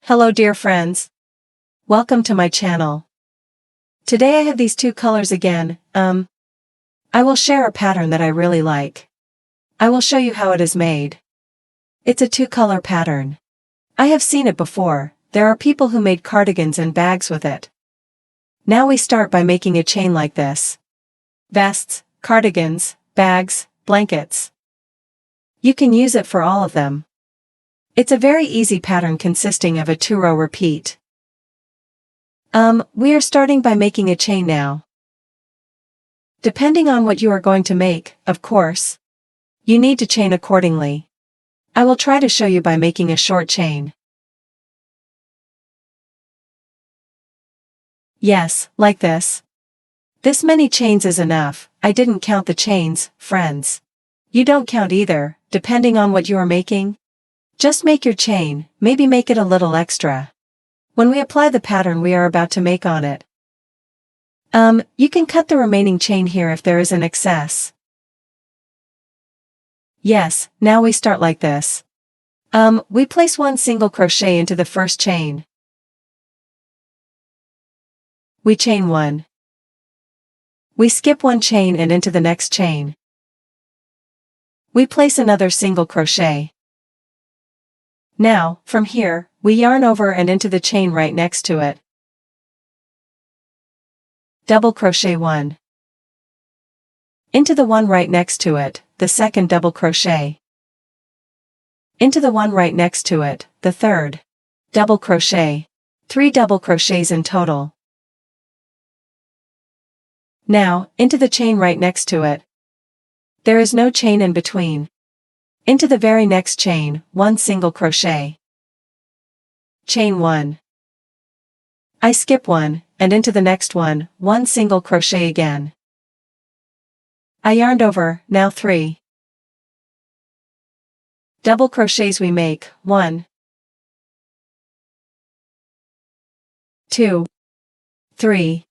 Hello dear friends. Welcome to my channel. Today I have these two colors again. I will share a pattern that I really like. I will show you how it is made. It's a two-color pattern. I have seen it before. There are people who made cardigans and bags with it. Now we start by making a chain like this. Vests, cardigans, bags, blankets. You can use it for all of them. It's a very easy pattern consisting of a 2-row repeat. We are starting by making a chain now. Depending on what you are going to make, of course, you need to chain accordingly. I will try to show you by making a short chain. Yes, like this. This many chains is enough. I didn't count the chains, friends. You don't count either, depending on what you are making. Just make your chain, maybe make it a little extra. When we apply the pattern we are about to make on it. You can cut the remaining chain here if there is an excess. Yes, now we start like this. We place one single crochet into the first chain. We chain one. We skip one chain and into the next chain. We place another single crochet. Now, from here, we yarn over and into the chain right next to it. Double crochet one. Into the one right next to it, the second double crochet. Into the one right next to it, the third. Double crochet. 3 double crochets in total. Now, into the chain right next to it. There is no chain in between. Into the very next chain, 1 single crochet. Chain 1. I skip one, and into the next one, 1 single crochet again. I yarned over, now 3. Double crochets we make, 1, 2, 3.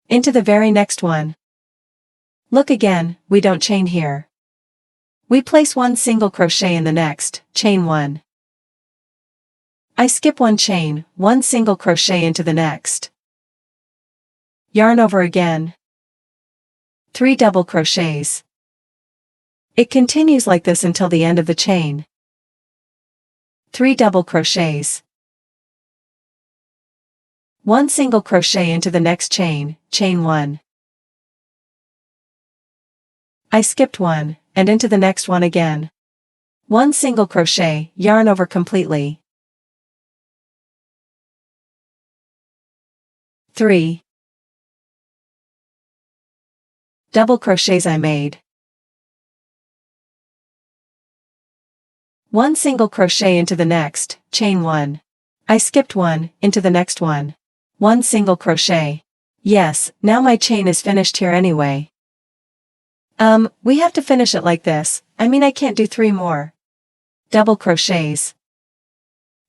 Into the very next one. Look again, we don't chain here. We place 1 single crochet in the next, chain 1. I skip one chain, 1 single crochet into the next. Yarn over again. 3 double crochets. It continues like this until the end of the chain. 3 double crochets. 1 single crochet into the next chain, chain 1. I skipped one, and into the next one again. 1 single crochet, yarn over completely. 3 double crochets I made. 1 single crochet into the next, chain 1. I skipped one, into the next one. 1 single crochet. Yes, now my chain is finished here anyway. We have to finish it like this, I can't do 3 more. Double crochets.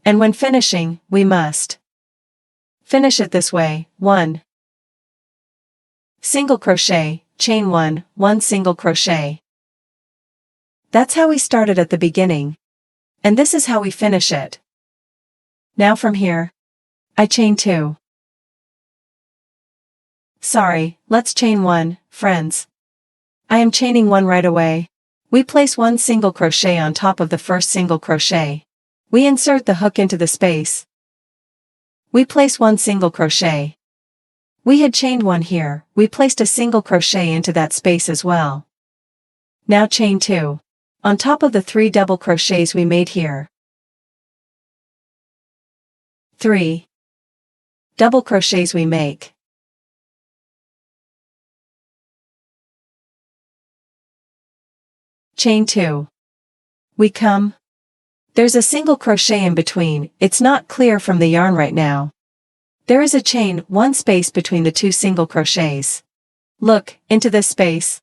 And when finishing, we must finish it this way, 1 single crochet, chain 1, 1 single crochet. That's how we started at the beginning. And this is how we finish it. Now from here, I chain 2. Sorry, let's chain 1, friends. I am chaining 1 right away. We place 1 single crochet on top of the first single crochet. We insert the hook into the space. We place 1 single crochet. We had chained 1 here, we placed a single crochet into that space as well. Now chain 2. On top of the 3 double crochets we made here. 3 double crochets we make. Chain 2. We come. There's a single crochet in between, it's not clear from the yarn right now. There is a chain, 1 space between the 2 single crochets. Look, into this space.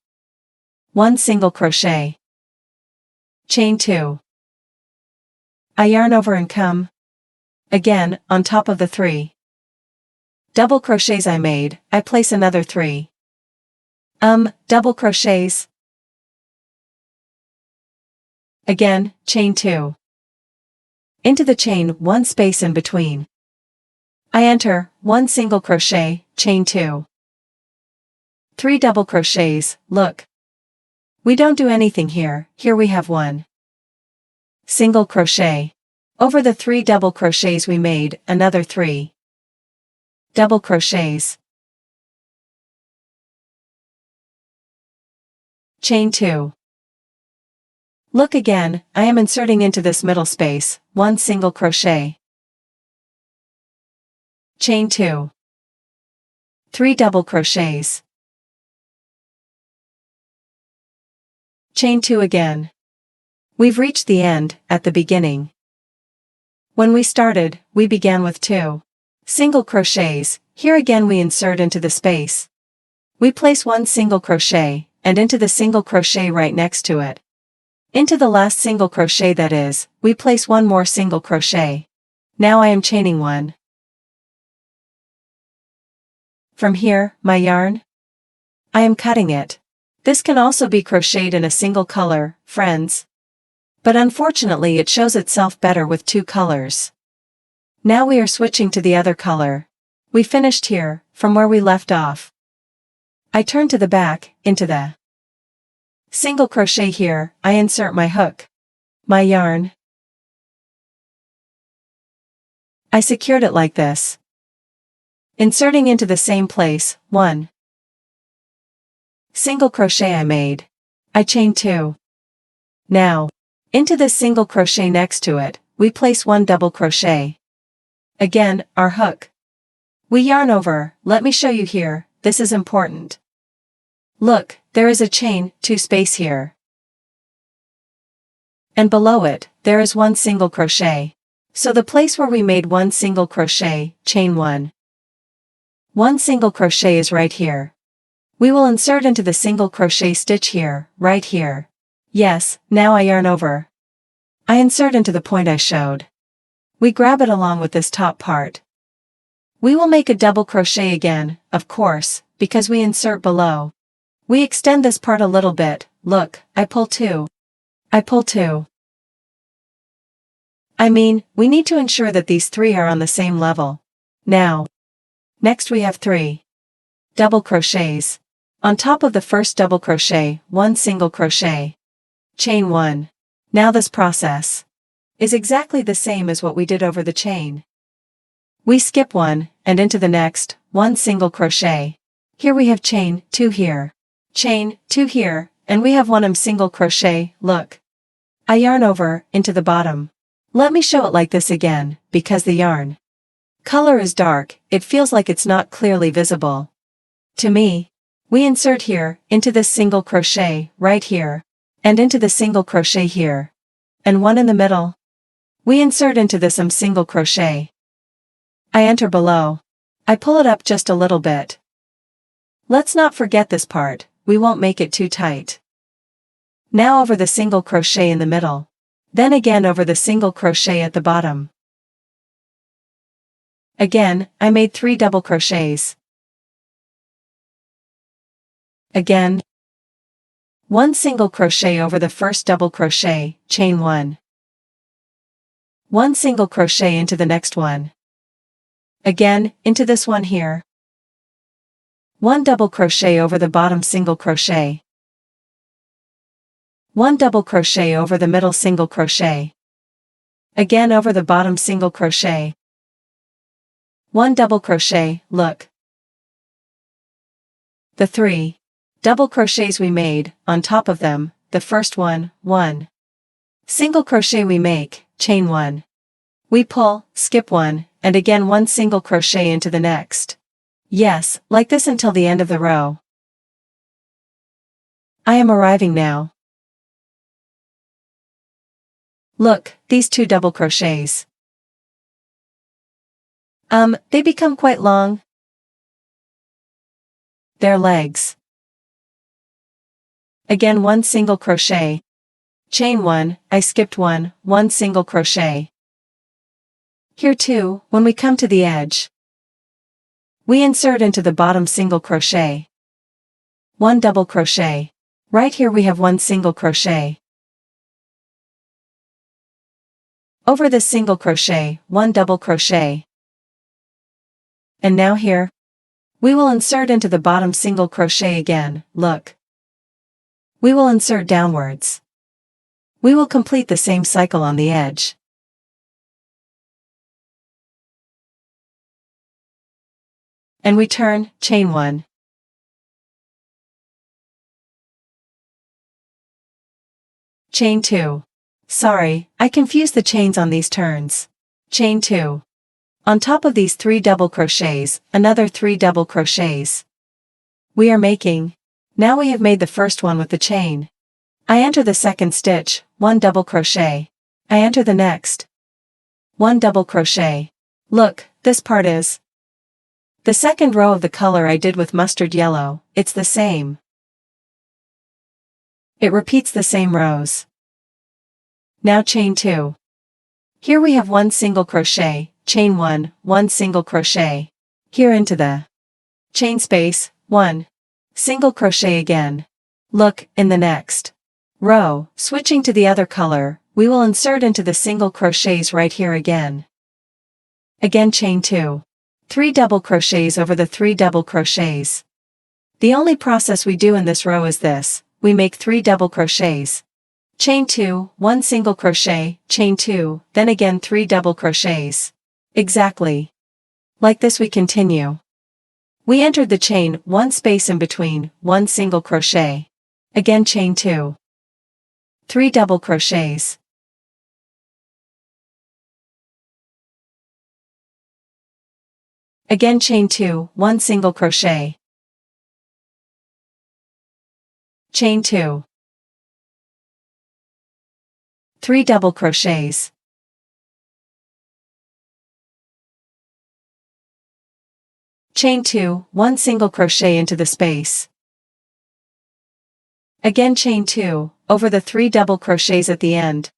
1 single crochet. Chain 2. I yarn over and come. Again, on top of the 3 double crochets I made, I place another 3 double crochets. Again, chain 2. into the chain 1 space in between. I enter 1 single crochet, chain 2. 3 double crochets, look. We don't do anything here we have 1 single crochet. Over the 3 double crochets we made another 3 double crochets. Chain 2. Look again, I am inserting into this middle space 1 single crochet. Chain 2. 3 double crochets. Chain 2 again. We've reached the end, at the beginning. When we started, we began with 2 single crochets. Here again we insert into the space. We place 1 single crochet, and into the single crochet right next to it. Into the last single crochet that is, we place 1 more single crochet. Now I am chaining 1. From here, my yarn. I am cutting it. This can also be crocheted in a single color, friends. But unfortunately it shows itself better with 2 colors. Now we are switching to the other color. We finished here, from where we left off. I turn to the back, into the single crochet here, I insert my hook. My yarn. I secured it like this. Inserting into the same place, 1 single crochet I made. I chain 2. Now, into this single crochet next to it, we place 1 double crochet. Again, our hook. We yarn over, let me show you here, this is important. Look, there is a chain 2 space here. And below it, there is 1 single crochet. So the place where we made 1 single crochet, chain 1. 1 single crochet is right here. We will insert into the single crochet stitch here, right here. Yes, now I yarn over. I insert into the point I showed. We grab it along with this top part. We will make a double crochet again, of course, because we insert below. We extend this part a little bit, look, I pull 2. I pull 2. I mean, we need to ensure that these 3 are on the same level. Now. Next we have 3 double crochets. On top of the first double crochet, 1 single crochet. Chain 1. Now this process is exactly the same as what we did over the chain. We skip 1, and into the next, 1 single crochet. Here we have chain 2 here. Chain 2 here, and we have 1 single crochet, look. I yarn over, into the bottom. Let me show it like this again, because the yarn color is dark, it feels like it's not clearly visible. To me, we insert here, into this single crochet, right here, and into the single crochet here. And 1 in the middle. We insert into this single crochet. I enter below. I pull it up just a little bit. Let's not forget this part, we won't make it too tight. Now over the single crochet in the middle. Then again over the single crochet at the bottom. Again, I made 3 double crochets. Again. 1 single crochet over the first double crochet, chain 1. 1 single crochet into the next one. Again, into this one here. 1 double crochet over the bottom single crochet. 1 double crochet over the middle single crochet. Again over the bottom single crochet. 1 double crochet, look. The 3 double crochets we made, on top of them, the first one, 1 single crochet we make, chain 1. We pull, skip 1, and again 1 single crochet into the next. Yes, like this until the end of the row. I am arriving now. Look, these 2 double crochets. They become quite long. Their legs. Again 1 single crochet. Chain 1, I skipped 1, 1 single crochet. Here too, when we come to the edge, we insert into the bottom single crochet. 1 double crochet. Right here we have 1 single crochet. Over this single crochet, 1 double crochet. And now here, we will insert into the bottom single crochet again, look. We will insert downwards. We will complete the same cycle on the edge. And we turn, chain 1. Chain 2. Sorry, I confused the chains on these turns. Chain 2. On top of these 3 double crochets, another 3 double crochets. We are making. Now we have made the first one with the chain. I enter the second stitch, 1 double crochet. I enter the next. 1 double crochet. Look, this part is the second row of the color I did with mustard yellow, it's the same. It repeats the same rows. Now chain 2. Here we have 1 single crochet, chain 1, 1 single crochet. Here into the chain space, 1 single crochet again. Look, in the next row, switching to the other color, we will insert into the single crochets right here again. Again chain 2. 3 double crochets over the 3 double crochets. The only process we do in this row is this, we make 3 double crochets. Chain 2, 1 single crochet, chain 2, then again 3 double crochets. Exactly. Like this we continue. We entered the chain, 1 space in between, 1 single crochet. Again chain 2. 3 double crochets. Again chain 2, 1 single crochet. Chain 2. 3 double crochets. Chain 2, 1 single crochet into the space. Again chain 2, over the 3 double crochets at the end.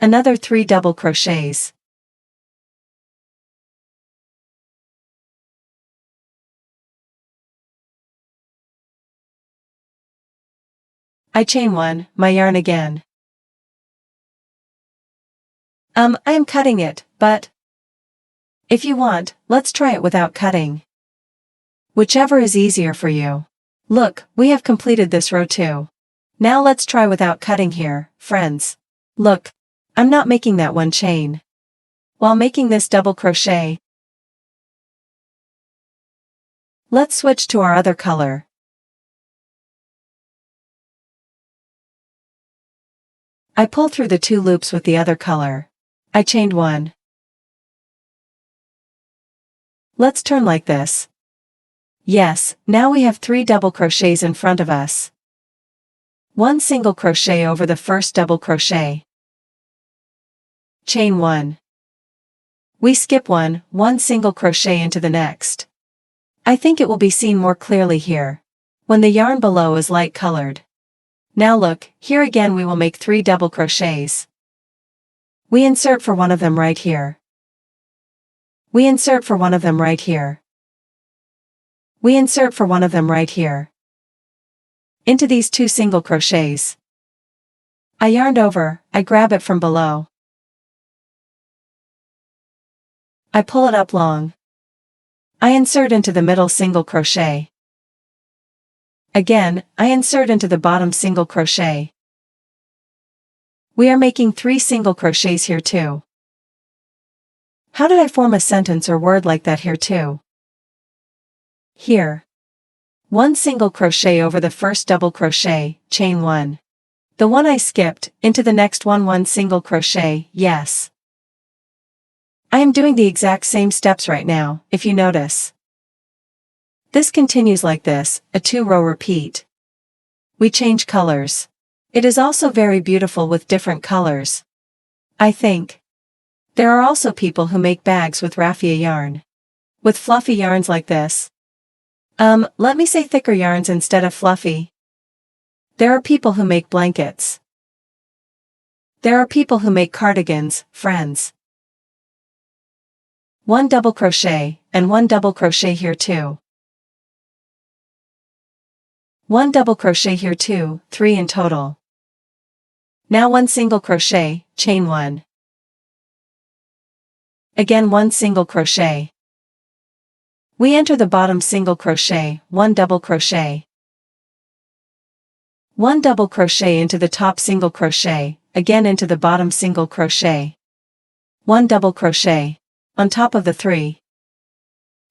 Another 3 double crochets. I chain 1, my yarn again. I am cutting it, but if you want, let's try it without cutting. Whichever is easier for you. Look, we have completed this row too. Now let's try without cutting here, friends. Look, I'm not making that 1 chain. While making this double crochet, let's switch to our other color. I pull through the 2 loops with the other color. I chained 1. Let's turn like this. Yes, now we have 3 double crochets in front of us. 1 single crochet over the first double crochet. Chain 1. We skip 1 single crochet into the next. I think it will be seen more clearly here, when the yarn below is light colored. Now look, here again we will make 3 double crochets. We insert for one of them right here. We insert for one of them right here. We insert for one of them right here. Into these 2 single crochets. I yarned over, I grab it from below. I pull it up long. I insert into the middle single crochet. Again, I insert into the bottom single crochet. We are making 3 single crochets here too. How did I form a sentence or word like that here too? Here. 1 single crochet over the first double crochet, chain 1. The one I skipped, into the next one 1 single crochet, yes. I am doing the exact same steps right now, if you notice. This continues like this, a 2-row repeat. We change colors. It is also very beautiful with different colors. I think. There are also people who make bags with raffia yarn. With fluffy yarns like this. Let me say thicker yarns instead of fluffy. There are people who make blankets. There are people who make cardigans, friends. 1 double crochet, and 1 double crochet here too. 1 double crochet here too, 3 in total. Now 1 single crochet, chain 1. Again 1 single crochet. We enter the bottom single crochet, 1 double crochet. 1 double crochet into the top single crochet, again into the bottom single crochet. 1 double crochet. On top of the 3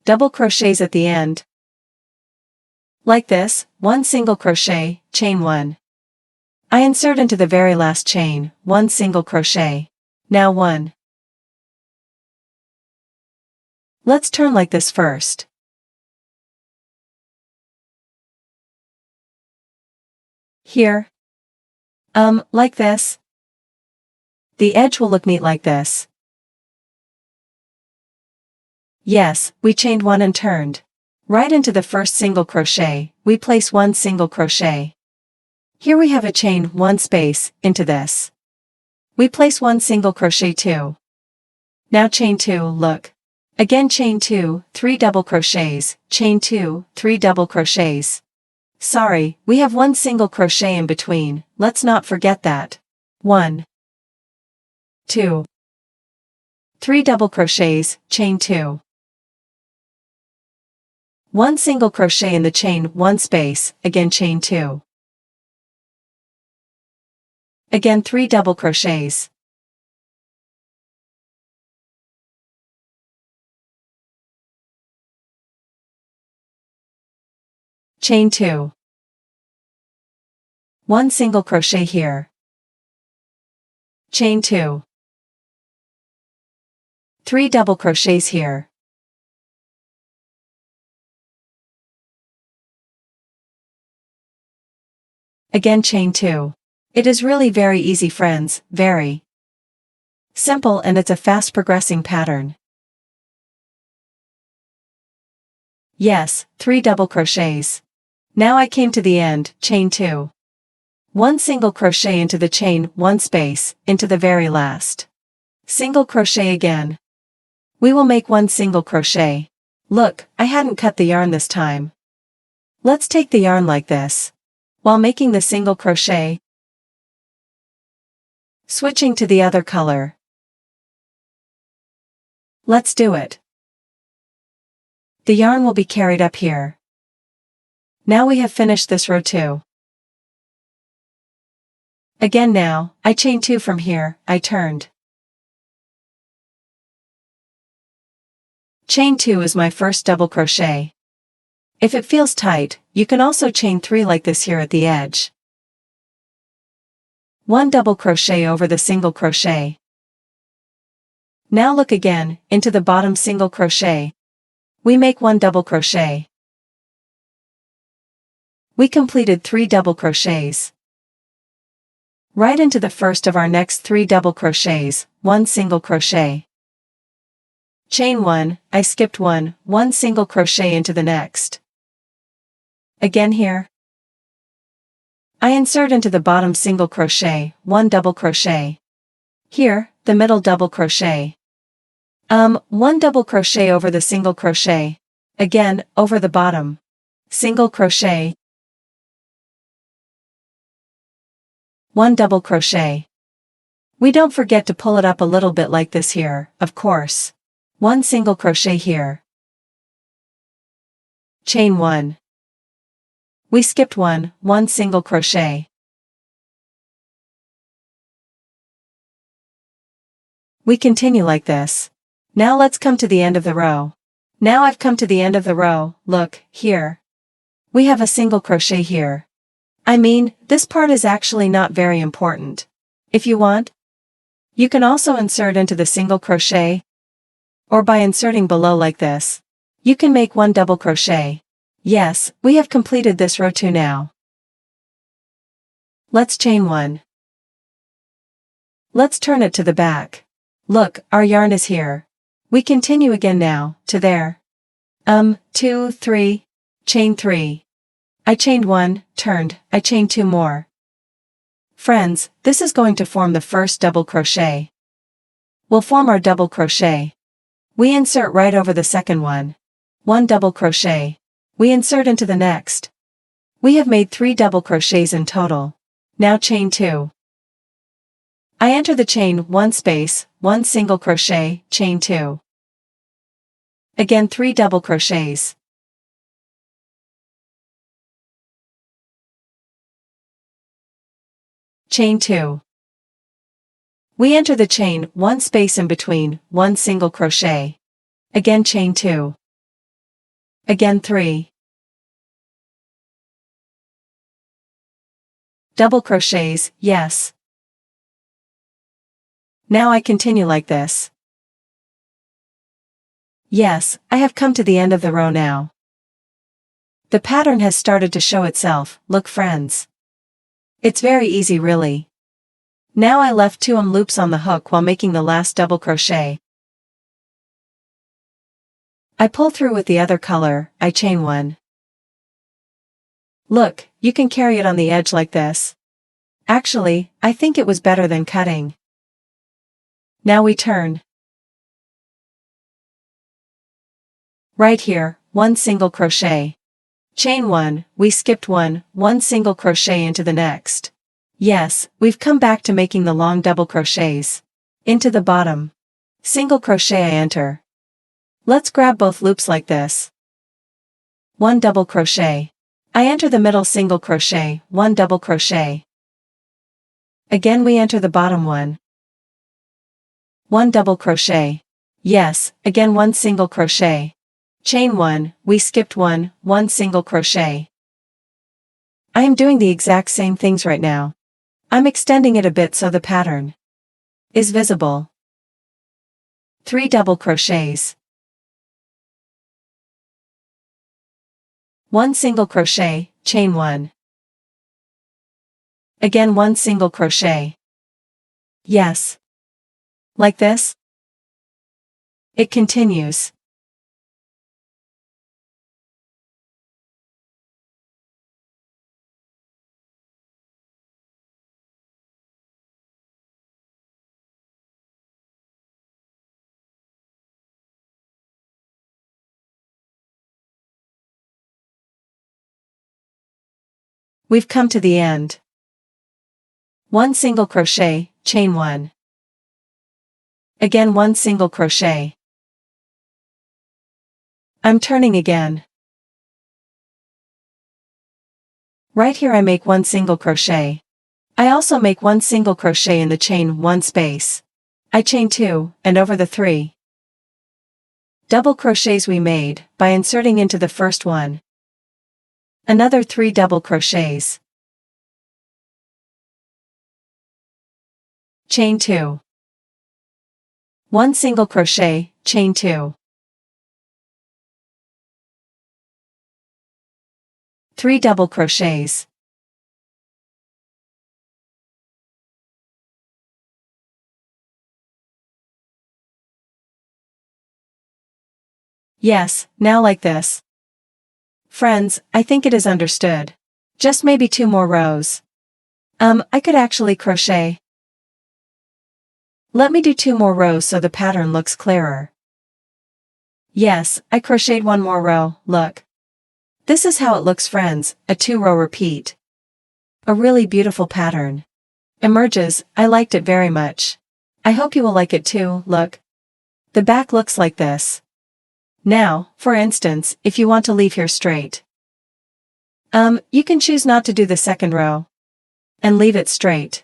double crochets at the end. Like this, 1 single crochet, chain 1. I insert into the very last chain, 1 single crochet. Now 1. Let's turn like this first. Here. Like this. The edge will look neat like this. Yes, we chained 1 and turned. Right into the first single crochet, we place 1 single crochet. Here we have a chain 1 space, into this. We place 1 single crochet 2. Now chain 2, look. Again chain 2, 3 double crochets, chain 2, 3 double crochets. Sorry, we have 1 single crochet in between, let's not forget that. 1, 2, 3 double crochets, chain 2. 1 single crochet in the chain 1 space, again chain 2. Again 3 double crochets. Chain 2. 1 single crochet here. Chain 2. 3 double crochets here. Again chain 2. It is really very easy, friends, very simple, and it's a fast progressing pattern. Yes, 3 double crochets. Now I came to the end, chain 2. 1 single crochet into the chain 1 space, into the very last. Single crochet again. We will make 1 single crochet. Look, I hadn't cut the yarn this time. Let's take the yarn like this. While making the single crochet, switching to the other color. Let's do it. The yarn will be carried up here. Now we have finished this row 2. Again now, I chain 2 from here, I turned. Chain 2 is my first double crochet. If it feels tight, you can also chain 3 like this here at the edge. 1 double crochet over the single crochet. Now look again, into the bottom single crochet. We make 1 double crochet. We completed 3 double crochets. Right into the first of our next 3 double crochets, 1 single crochet. Chain 1, I skipped 1, 1 single crochet into the next. Again here. I insert into the bottom single crochet, 1 double crochet. Here, the middle double crochet. 1 double crochet over the single crochet. Again, over the bottom. Single crochet. 1 double crochet. We don't forget to pull it up a little bit like this here, of course. 1 single crochet here. Chain 1. We skipped 1, 1 single crochet. We continue like this. Now let's come to the end of the row. Now I've come to the end of the row, look, here. We have a single crochet here. I mean, this part is actually not very important. If you want, you can also insert into the single crochet, or by inserting below like this. You can make 1 double crochet. Yes, we have completed this row 2 now. Let's chain 1. Let's turn it to the back. Look, our yarn is here. We continue again now, to there. 2, 3, chain 3. I chained 1, turned, I chained 2 more. Friends, this is going to form the first double crochet. We'll form our double crochet. We insert right over the second one. 1 double crochet. We insert into the next. We have made 3 double crochets in total. Now chain 2. I enter the chain 1 space, 1 single crochet, chain 2. Again 3 double crochets. Chain 2. We enter the chain 1 space in between, 1 single crochet. Again chain 2. Again 3. Double crochets, yes. Now I continue like this. Yes, I have come to the end of the row now. The pattern has started to show itself, look friends. It's very easy really. Now I left 2 loops on the hook while making the last double crochet. I pull through with the other color, I chain 1. Look, you can carry it on the edge like this. Actually, I think it was better than cutting. Now we turn. Right here, 1 single crochet. Chain 1, we skipped 1 single crochet into the next. Yes, we've come back to making the long double crochets. Into the bottom. Single crochet I enter. Let's grab both loops like this. 1 double crochet. I enter the middle single crochet, 1 double crochet. Again we enter the bottom one. 1 double crochet. Yes, again 1 single crochet. Chain 1, we skipped 1 single crochet. I am doing the exact same things right now. I'm extending it a bit so the pattern is visible. 3 double crochets. 1 single crochet, chain 1. Again 1 single crochet. Yes. Like this? It continues. We've come to the end. 1 single crochet, chain 1. Again 1 single crochet. I'm turning again. Right here I make 1 single crochet. I also make 1 single crochet in the chain 1 space. I chain 2, and over the 3 double crochets we made, by inserting into the first one. Another 3 double crochets. Chain 2. 1 single crochet, chain 2. 3 double crochets. Yes, now like this. Friends, I think it is understood. Just maybe 2 more rows. I could actually crochet. Let me do 2 more rows so the pattern looks clearer. Yes, I crocheted 1 more row, look. This is how it looks friends, a 2-row repeat. A really beautiful pattern. Emerges, I liked it very much. I hope you will like it too, look. The back looks like this. Now, for instance, if you want to leave here straight. You can choose not to do the second row. And leave it straight.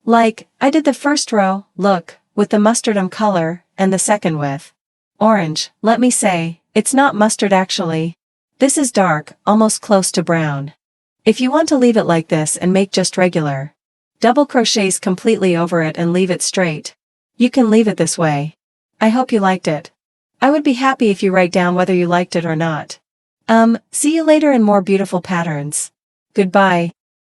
Like, I did the first row, look, with the mustard color, and the second with orange. Let me say, it's not mustard actually. This is dark, almost close to brown. If you want to leave it like this and make just regular double crochets completely over it and leave it straight, you can leave it this way. I hope you liked it. I would be happy if you write down whether you liked it or not. See you later in more beautiful patterns. Goodbye.